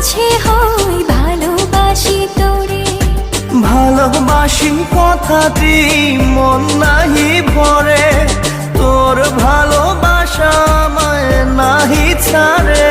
ইচ্ছে হয় ভালোবাসি তোরে। ভালোবাসি কথাটি মন নাহি ভরে, তোর ভালোবাসা আমায় নাহি ছাড়ে।